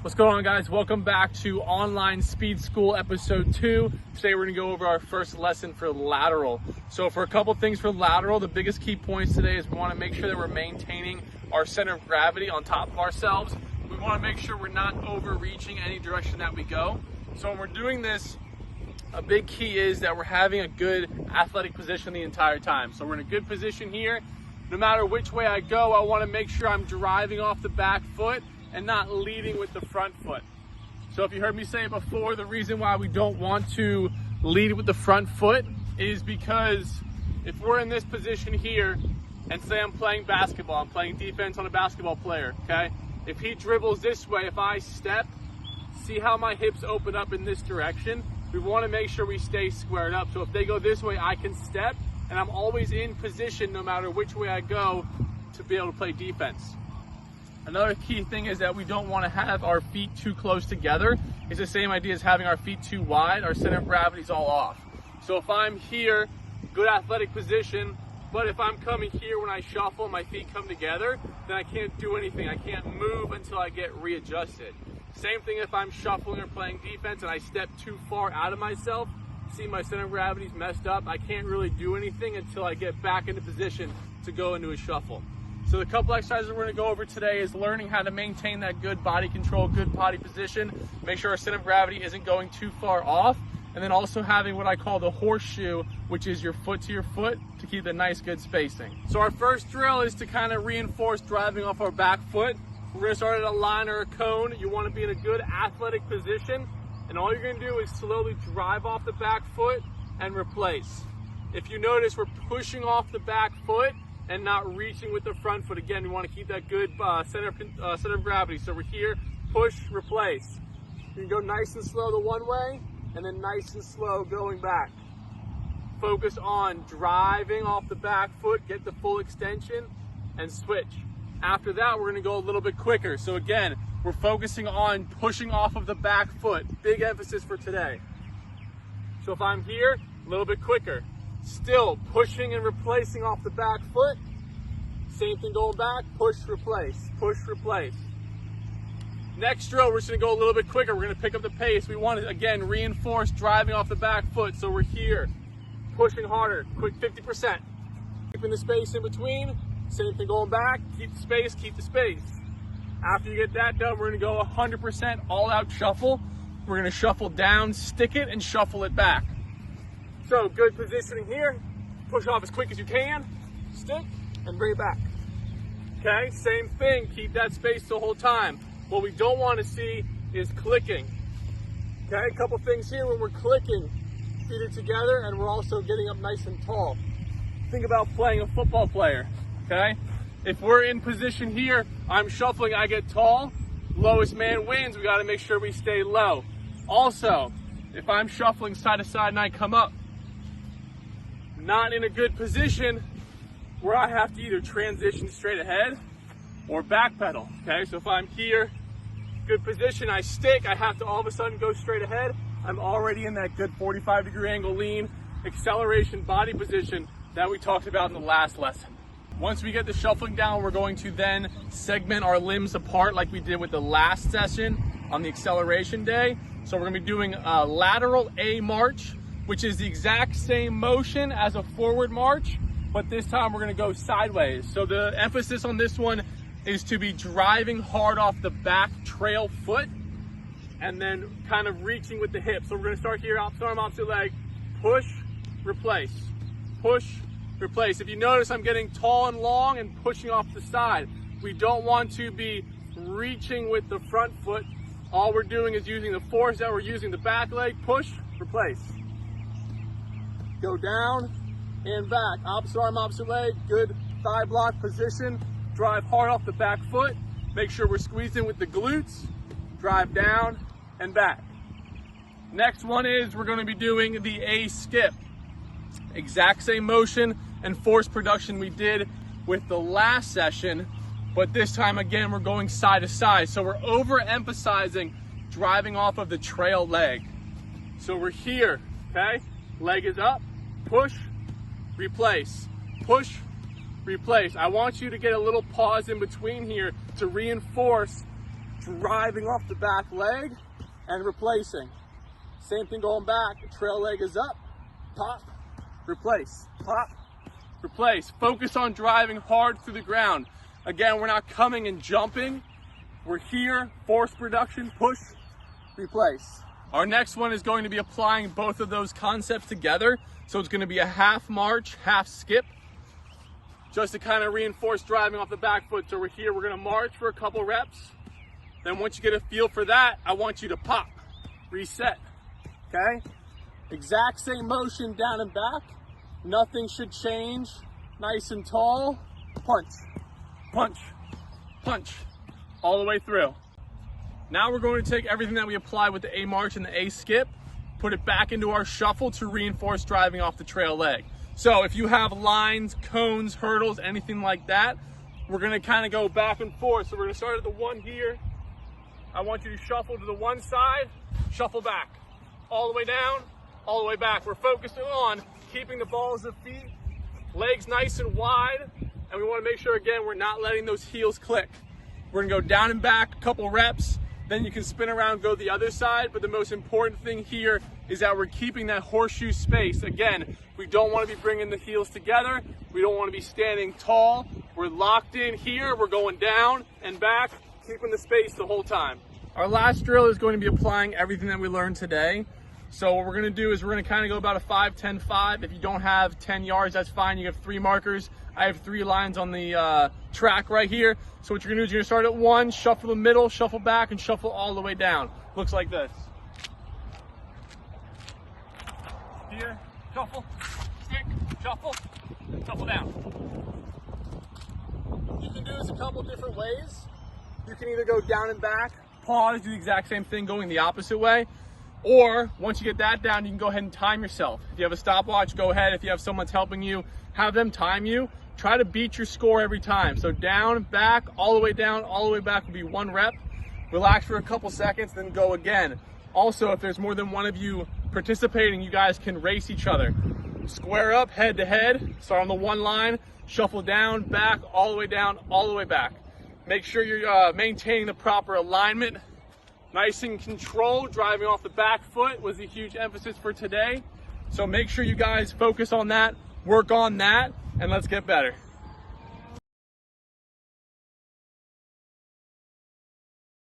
What's going on, guys? Welcome back to Online Speed School episode 2. Today we're going to go over our first lesson for lateral. So for a couple things for lateral, the biggest key points today is we want to make sure that we're maintaining our center of gravity on top of ourselves. We want to make sure we're not overreaching any direction that we go. So when we're doing this, a big key is that we're having a good athletic position the entire time. So we're in a good position here. No matter which way I go, I want to make sure I'm driving off the back foot and not leading with the front foot. So if you heard me say it before, the reason why we don't want to lead with the front foot is because if we're in this position here, and say I'm playing basketball, I'm playing defense on a basketball player, okay? If he dribbles this way, if I step, see how my hips open up in this direction? We want to make sure we stay squared up. So if they go this way, I can step, and I'm always in position no matter which way I go to be able to play defense. Another key thing is that we don't want to have our feet too close together. It's the same idea as having our feet too wide. Our center of gravity is all off. So if I'm here, good athletic position, but if I'm coming here when I shuffle, my feet come together, then I can't do anything. I can't move until I get readjusted. Same thing if I'm shuffling or playing defense and I step too far out of myself, see my center of gravity's messed up, I can't really do anything until I get back into position to go into a shuffle. So the couple exercises we're going to go over today is learning how to maintain that good body control, good body position, make sure our center of gravity isn't going too far off, and then also having what I call the horseshoe, which is your foot to your foot to keep the nice good spacing. So our first drill is to kind of reinforce driving off our back foot. We're going to start at a line or a cone. You want to be in a good athletic position, and all you're going to do is slowly drive off the back foot and replace. If you notice, we're pushing off the back foot and not reaching with the front foot. Again, we want to keep that good center of gravity. So we're here, push, replace. You can go nice and slow the one way, and then nice and slow going back. Focus on driving off the back foot, get the full extension, and switch. After that, we're going to go a little bit quicker. So again, we're focusing on pushing off of the back foot. Big emphasis for today. So if I'm here, a little bit quicker. Still pushing and replacing off the back foot. Same thing going back, push, replace, push, replace. Next drill, we're just gonna go a little bit quicker. We're gonna pick up the pace. We want to, again, reinforce driving off the back foot. So we're here, pushing harder, quick 50%. Keeping the space in between. Same thing going back, keep the space, keep the space. After you get that done, we're gonna go 100% all out shuffle. We're gonna shuffle down, stick it, and shuffle it back. So good positioning here, push off as quick as you can, stick, and bring it back. Okay, same thing, keep that space the whole time. What we don't want to see is clicking. Okay, a couple things here when we're clicking, feet are together and we're also getting up nice and tall. Think about playing a football player, okay? If we're in position here, I'm shuffling, I get tall, lowest man wins, we gotta make sure we stay low. Also, if I'm shuffling side to side and I come up, not in a good position where I have to either transition straight ahead or backpedal, okay? So if I'm here, good position, I stick, I have to all of a sudden go straight ahead, I'm already in that good 45-degree angle lean, acceleration body position that we talked about in the last lesson. Once we get the shuffling down, we're going to then segment our limbs apart like we did with the last session on the acceleration day. So we're gonna be doing a lateral A-March, which is the exact same motion as a forward march, but this time we're gonna go sideways. So the emphasis on this one is to be driving hard off the back trail foot and then kind of reaching with the hips. So we're gonna start here, opposite arm, opposite leg, push, replace, push, replace. If you notice, I'm getting tall and long and pushing off the side. We don't want to be reaching with the front foot. All we're doing is using the force that we're using, the back leg, push, replace. Go down and back, opposite arm, opposite leg, good thigh block position, drive hard off the back foot, make sure we're squeezing with the glutes, drive down and back. Next one is we're going to be doing the A-Skip. Exact same motion and force production we did with the last session, but this time again we're going side to side. So we're overemphasizing driving off of the trail leg. So we're here, okay? Leg is up, push, replace, push, replace. I want you to get a little pause in between here to reinforce driving off the back leg and replacing. Same thing going back, trail leg is up, pop, replace, pop, replace. Focus on driving hard through the ground. Again, we're not coming and jumping. We're here, force production, push, replace. Our next one is going to be applying both of those concepts together. So it's going to be a half march, half skip, just to kind of reinforce driving off the back foot. So we're here, we're going to march for a couple reps. Then once you get a feel for that, I want you to pop, reset, okay? Exact same motion down and back. Nothing should change. Nice and tall. Punch, punch, punch, all the way through. Now we're going to take everything that we applied with the A-March and the A-Skip, put it back into our shuffle to reinforce driving off the trail leg. So if you have lines, cones, hurdles, anything like that, we're gonna kind of go back and forth. So we're gonna start at the one here. I want you to shuffle to the one side, shuffle back, all the way down, all the way back. We're focusing on keeping the balls of feet, legs nice and wide, and we wanna make sure, again, we're not letting those heels click. We're gonna go down and back a couple reps, then you can spin around, go the other side, but the most important thing here is that we're keeping that horseshoe space. Again, we don't want to be bringing the heels together. We don't want to be standing tall. We're locked in here. We're going down and back, keeping the space the whole time. Our last drill is going to be applying everything that we learned today. So what we're going to do is we're going to kind of go about a 5-10-5. If you don't have 10 yards, that's fine. You have 3 markers. I have 3 lines on the track right here. So what you're going to do is you're going to start at 1, shuffle the middle, shuffle back, and shuffle all the way down. Looks like this. Here, shuffle, stick, shuffle, shuffle down. You can do this a couple different ways. You can either go down and back, pause, do the exact same thing going the opposite way. Or once you get that down, you can go ahead and time yourself. If you have a stopwatch, go ahead. If you have someone's helping you, have them time you. Try to beat your score every time. So down, back, all the way down, all the way back will be 1 rep. Relax for a couple seconds, then go again. Also, if there's more than one of you participating, you guys can race each other. Square up, head to head, start on the 1 line, shuffle down, back, all the way down, all the way back. Make sure you're maintaining the proper alignment. Nice and controlled, driving off the back foot was a huge emphasis for today. So make sure you guys focus on that, work on that, and let's get better.